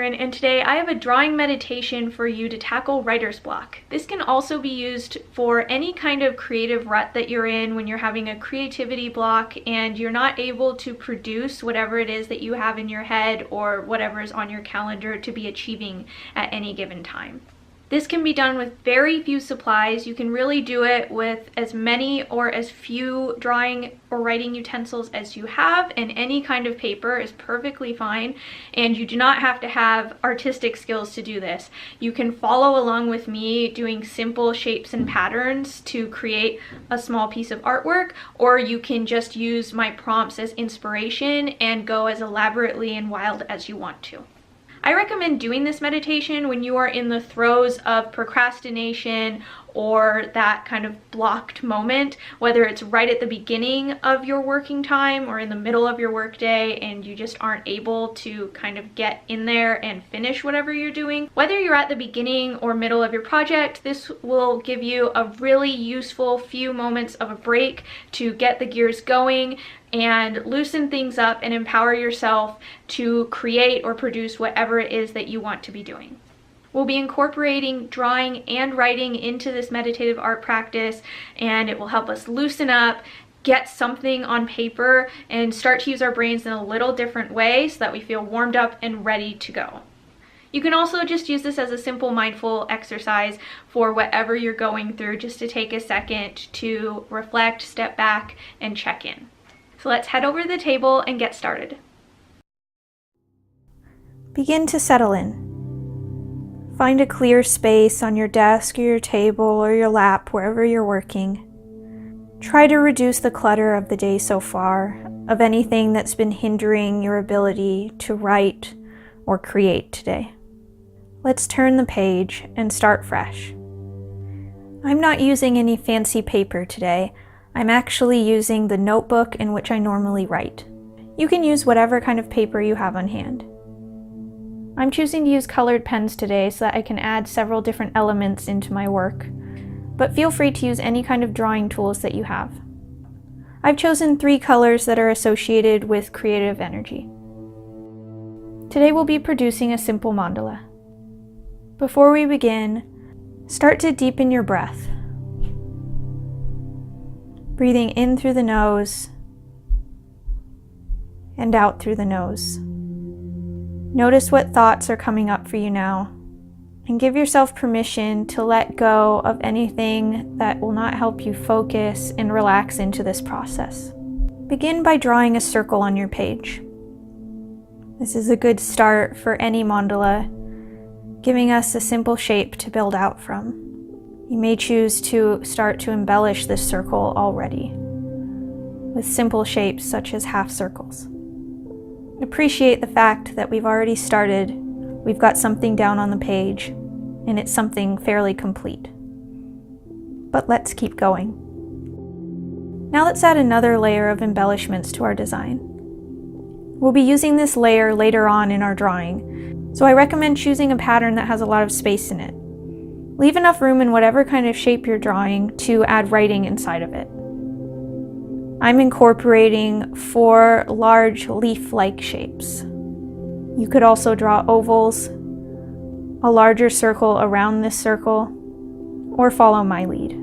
Catherine, and today I have a drawing meditation for you to tackle writer's block. This can also be used for any kind of creative rut that you're in when you're having a creativity block and you're not able to produce whatever it is that you have in your head or whatever is on your calendar to be achieving at any given time. This can be done with very few supplies. You can really do it with as many or as few drawing or writing utensils as you have, and any kind of paper is perfectly fine, and you do not have to have artistic skills to do this. You can follow along with me doing simple shapes and patterns to create a small piece of artwork, or you can just use my prompts as inspiration and go as elaborately and wild as you want to. I recommend doing this meditation when you are in the throes of procrastination or that kind of blocked moment, whether it's right at the beginning of your working time or in the middle of your workday and you just aren't able to kind of get in there and finish whatever you're doing. Whether you're at the beginning or middle of your project, this will give you a really useful few moments of a break to get the gears going and loosen things up and empower yourself to create or produce whatever it is that you want to be doing. We'll be incorporating drawing and writing into this meditative art practice, and it will help us loosen up, get something on paper, and start to use our brains in a little different way so that we feel warmed up and ready to go. You can also just use this as a simple mindful exercise for whatever you're going through, just to take a second to reflect, step back, and check in. So let's head over to the table and get started. Begin to settle in. Find a clear space on your desk or your table or your lap, wherever you're working. Try to reduce the clutter of the day so far, of anything that's been hindering your ability to write or create today. Let's turn the page and start fresh. I'm not using any fancy paper today. I'm actually using the notebook in which I normally write. You can use whatever kind of paper you have on hand. I'm choosing to use colored pens today so that I can add several different elements into my work, but feel free to use any kind of drawing tools that you have. I've chosen 3 colors that are associated with creative energy. Today we'll be producing a simple mandala. Before we begin, start to deepen your breath. Breathing in through the nose and out through the nose. Notice what thoughts are coming up for you now, and give yourself permission to let go of anything that will not help you focus and relax into this process. Begin by drawing a circle on your page. This is a good start for any mandala, giving us a simple shape to build out from. You may choose to start to embellish this circle already with simple shapes such as half circles. Appreciate the fact that we've already started, we've got something down on the page, and it's something fairly complete. But let's keep going. Now let's add another layer of embellishments to our design. We'll be using this layer later on in our drawing, so I recommend choosing a pattern that has a lot of space in it. Leave enough room in whatever kind of shape you're drawing to add writing inside of it. I'm incorporating 4 large leaf-like shapes. You could also draw ovals, a larger circle around this circle, or follow my lead.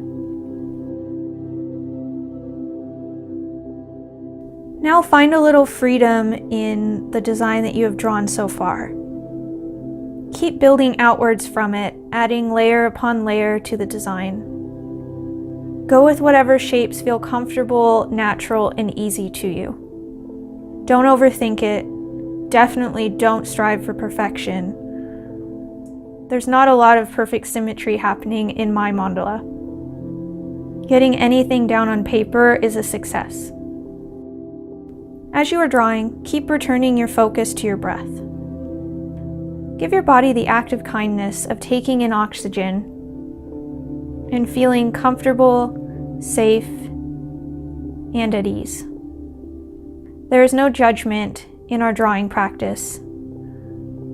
Now find a little freedom in the design that you have drawn so far. Keep building outwards from it, adding layer upon layer to the design. Go with whatever shapes feel comfortable, natural, and easy to you. Don't overthink it. Definitely don't strive for perfection. There's not a lot of perfect symmetry happening in my mandala. Getting anything down on paper is a success. As you are drawing, keep returning your focus to your breath. Give your body the act of kindness of taking in oxygen and feeling comfortable, safe, and at ease. There is no judgment in our drawing practice.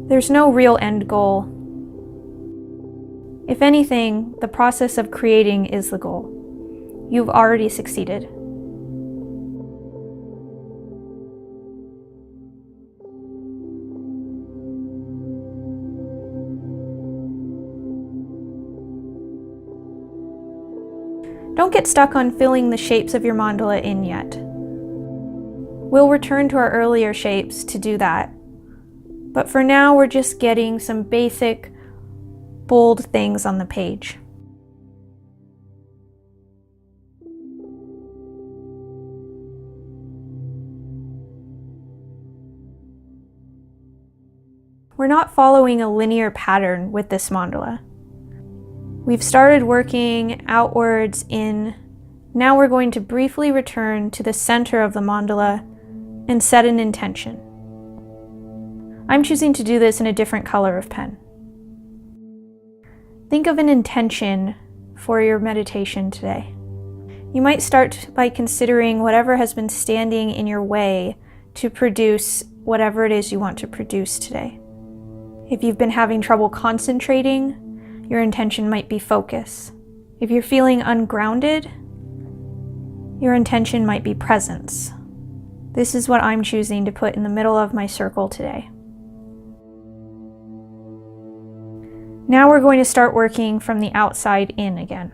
There's no real end goal. If anything, the process of creating is the goal. You've already succeeded. Don't get stuck on filling the shapes of your mandala in yet. We'll return to our earlier shapes to do that. But for now, we're just getting some basic, bold things on the page. We're not following a linear pattern with this mandala. We've started working outwards in. Now we're going to briefly return to the center of the mandala and set an intention. I'm choosing to do this in a different color of pen. Think of an intention for your meditation today. You might start by considering whatever has been standing in your way to produce whatever it is you want to produce today. If you've been having trouble concentrating, your intention might be focus. If you're feeling ungrounded, your intention might be presence. This is what I'm choosing to put in the middle of my circle today. Now we're going to start working from the outside in again.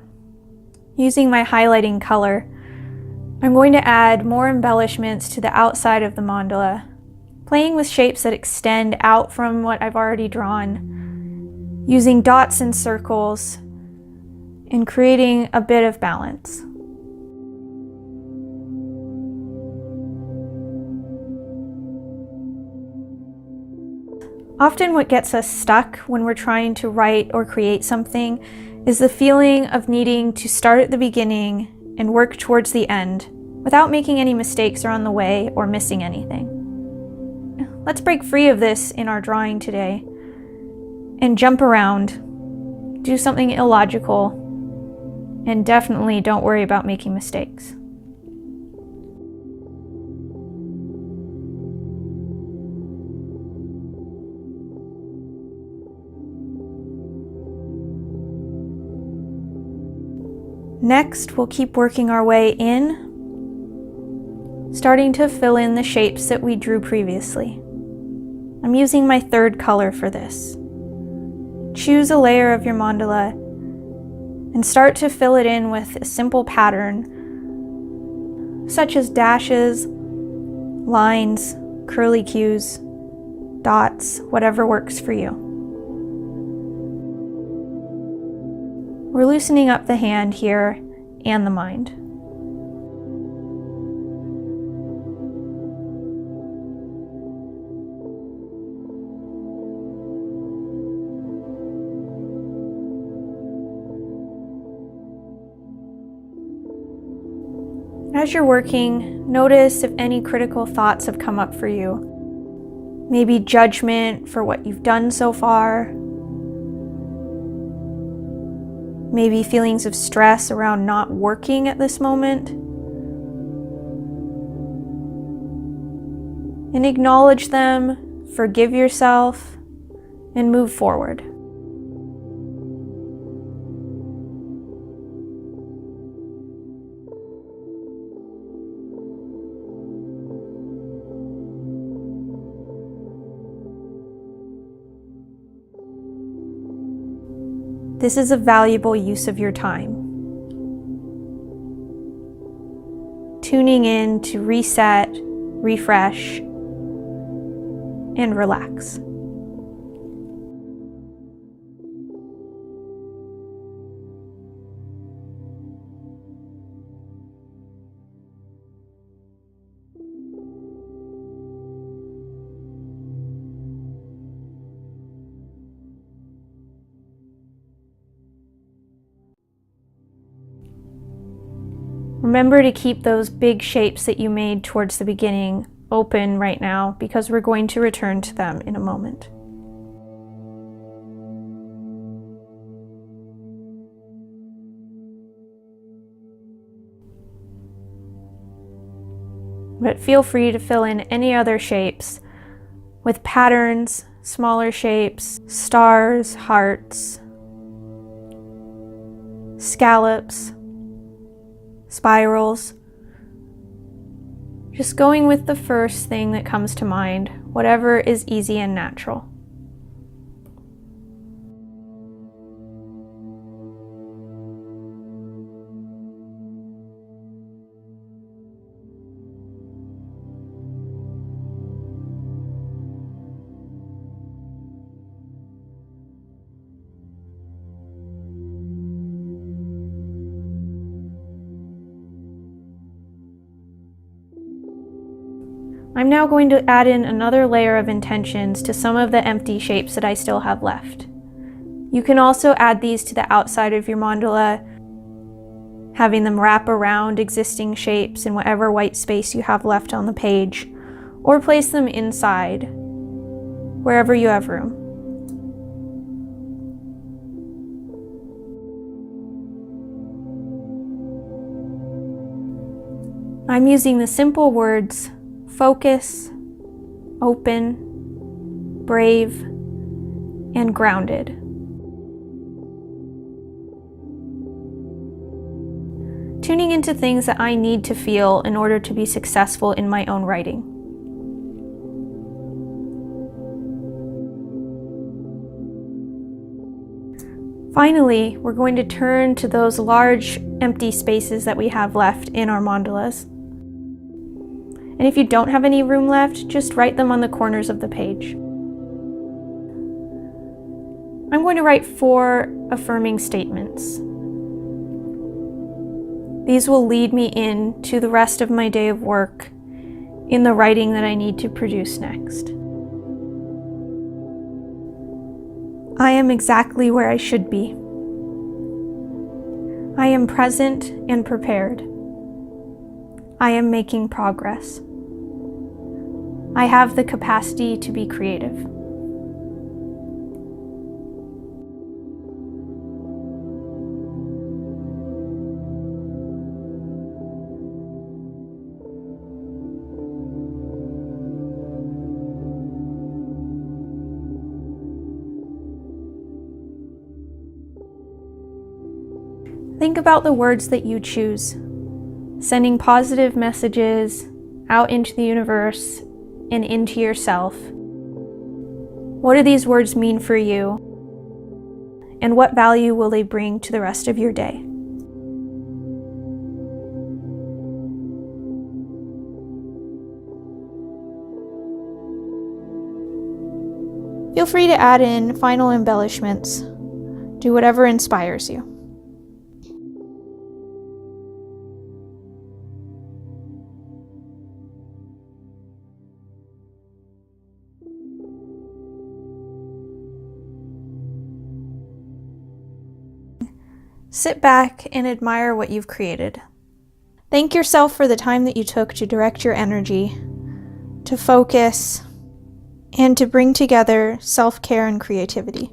Using my highlighting color, I'm going to add more embellishments to the outside of the mandala, playing with shapes that extend out from what I've already drawn, using dots and circles, and creating a bit of balance. Often what gets us stuck when we're trying to write or create something is the feeling of needing to start at the beginning and work towards the end without making any mistakes along the way or missing anything. Let's break free of this in our drawing today and jump around, do something illogical, and definitely don't worry about making mistakes. Next, we'll keep working our way in, starting to fill in the shapes that we drew previously. I'm using my third color for this. Choose a layer of your mandala and start to fill it in with a simple pattern, such as dashes, lines, curly cues, dots, whatever works for you. We're loosening up the hand here and the mind. As you're working, notice if any critical thoughts have come up for you. Maybe judgment for what you've done so far. Maybe feelings of stress around not working at this moment. And acknowledge them, forgive yourself, and move forward. This is a valuable use of your time. Tuning in to reset, refresh, and relax. Remember to keep those big shapes that you made towards the beginning open right now, because we're going to return to them in a moment. But feel free to fill in any other shapes with patterns, smaller shapes, stars, hearts, scallops, spirals. Just going with the first thing that comes to mind, whatever is easy and natural. I'm now going to add in another layer of intentions to some of the empty shapes that I still have left. You can also add these to the outside of your mandala, having them wrap around existing shapes in whatever white space you have left on the page, or place them inside, wherever you have room. I'm using the simple words focus, open, brave, and grounded. Tuning into things that I need to feel in order to be successful in my own writing. Finally, we're going to turn to those large empty spaces that we have left in our mandalas. And if you don't have any room left, just write them on the corners of the page. I'm going to write 4 affirming statements. These will lead me into the rest of my day of work in the writing that I need to produce next. I am exactly where I should be. I am present and prepared. I am making progress. I have the capacity to be creative. Think about the words that you choose, sending positive messages out into the universe and into yourself. What do these words mean for you? And what value will they bring to the rest of your day? Feel free to add in final embellishments. Do whatever inspires you. Sit back and admire what you've created. Thank yourself for the time that you took to direct your energy, to focus, and to bring together self-care and creativity.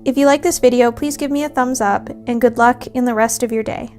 If you like this video, please give me a thumbs up and good luck in the rest of your day.